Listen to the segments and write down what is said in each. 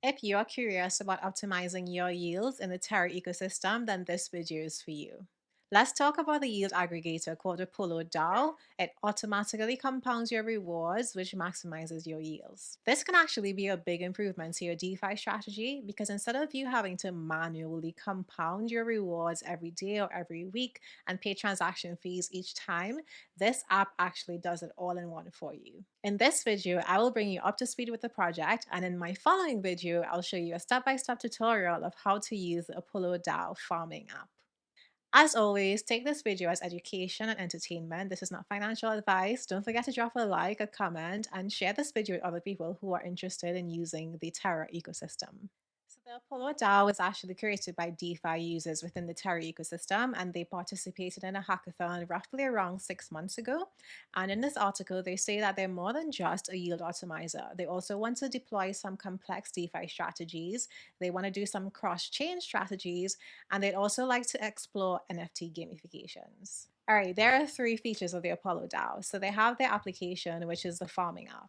If you are curious about optimizing your yields in the Terra ecosystem, then this video is for you. Let's talk about the yield aggregator called Apollo DAO. It automatically compounds your rewards, which maximizes your yields. This can actually be a big improvement to your DeFi strategy because instead of you having to manually compound your rewards every day or every week and pay transaction fees each time, this app actually does it all in one for you. In this video, I will bring you up to speed with the project, and in my following video, I'll show you a step-by-step tutorial of how to use the Apollo DAO Farming app. As always, take this video as education and entertainment. This is not financial advice. Don't forget to drop a like, a comment, and share this video with other people who are interested in using the Terra ecosystem. So the Apollo DAO was actually created by DeFi users within the Terra ecosystem, and they participated in a hackathon roughly around 6 months ago. And in this article, they say that they're more than just a yield optimizer. They also want to deploy some complex DeFi strategies. They want to do some cross-chain strategies, and they'd also like to explore NFT gamifications. All right, there are three features of the Apollo DAO. So they have their application, which is the farming app.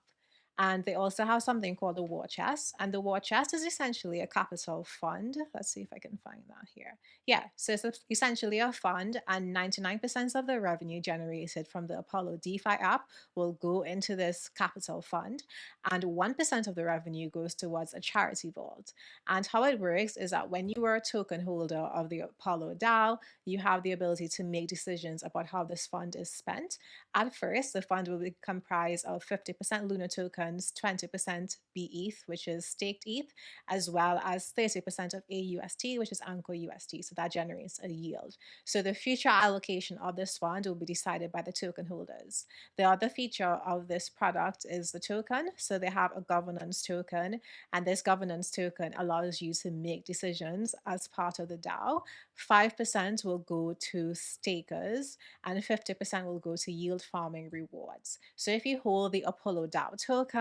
And they also have something called the war chest. And the war chest is essentially a capital fund. Let's see if I can find that here. Yeah, so it's essentially a fund, and 99% of the revenue generated from the Apollo DeFi app will go into this capital fund, and 1% of the revenue goes towards a charity vault. And how it works is that when you are a token holder of the Apollo DAO, you have the ability to make decisions about how this fund is spent. At first, the fund will be comprised of 50% Luna tokens, 20% BETH, which is staked ETH, as well as 30% of AUST, which is Anchor UST. So that generates a yield. So the future allocation of this fund will be decided by the token holders. The other feature of this product is the token. So they have a governance token, and this governance token allows you to make decisions as part of the DAO. 5% will go to stakers, and 50% will go to yield farming rewards. So if you hold the Apollo DAO token,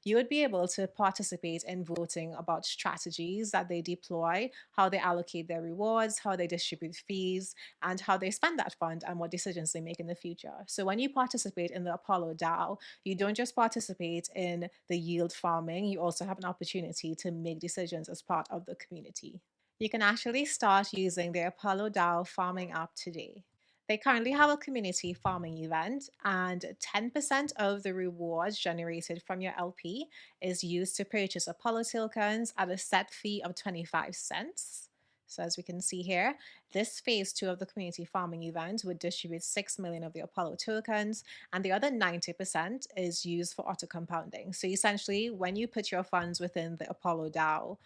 you would be able to participate in voting about strategies that they deploy, how they allocate their rewards, how they distribute fees, and how they spend that fund and what decisions they make in the future. So when you participate in the Apollo DAO, you don't just participate in the yield farming, you also have an opportunity to make decisions as part of the community. You can actually start using the Apollo DAO farming app today. They currently have a community farming event, and 10% of the rewards generated from your LP is used to purchase Apollo tokens at a set fee of 25 cents. So, as we can see here, this phase two of the community farming event would distribute 6 million of the Apollo tokens, and the other 90% is used for AutoCompounding. So, essentially, when you put your funds within the Apollo DAO,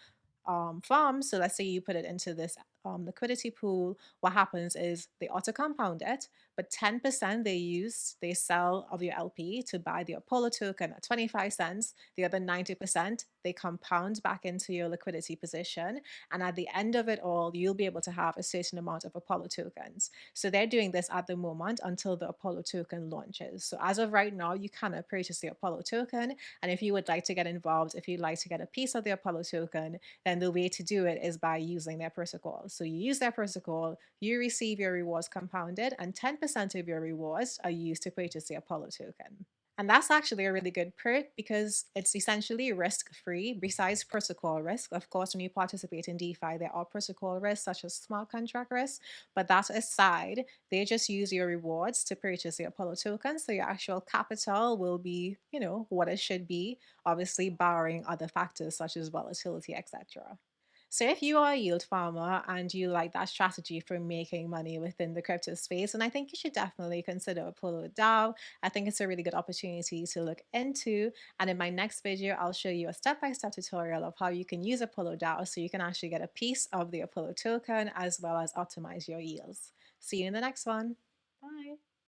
farm. So let's say you put it into this liquidity pool. What happens is they auto compound it, but 10% they sell of your LP to buy the Apollo token at 25 cents. The other 90% they compound back into your liquidity position. And at the end of it all, you'll be able to have a certain amount of Apollo tokens. So they're doing this at the moment until the Apollo token launches. So as of right now, you cannot purchase the Apollo token. And if you would like to get involved, if you'd like to get a piece of the Apollo token, then the way to do it is by using their protocol. So you use their protocol, you receive your rewards compounded, and 10% of your rewards are used to purchase the Apollo token. And that's actually a really good perk because it's essentially risk free besides protocol risk. Of course, when you participate in DeFi, there are protocol risks such as smart contract risks. But that aside, they just use your rewards to purchase the Apollo token. So your actual capital will be, what it should be, obviously barring other factors such as volatility, etc. So if you are a yield farmer and you like that strategy for making money within the crypto space, and I think you should definitely consider Apollo DAO. I think it's a really good opportunity to look into. And in my next video, I'll show you a step-by-step tutorial of how you can use Apollo DAO so you can actually get a piece of the Apollo token as well as optimize your yields. See you in the next one. Bye.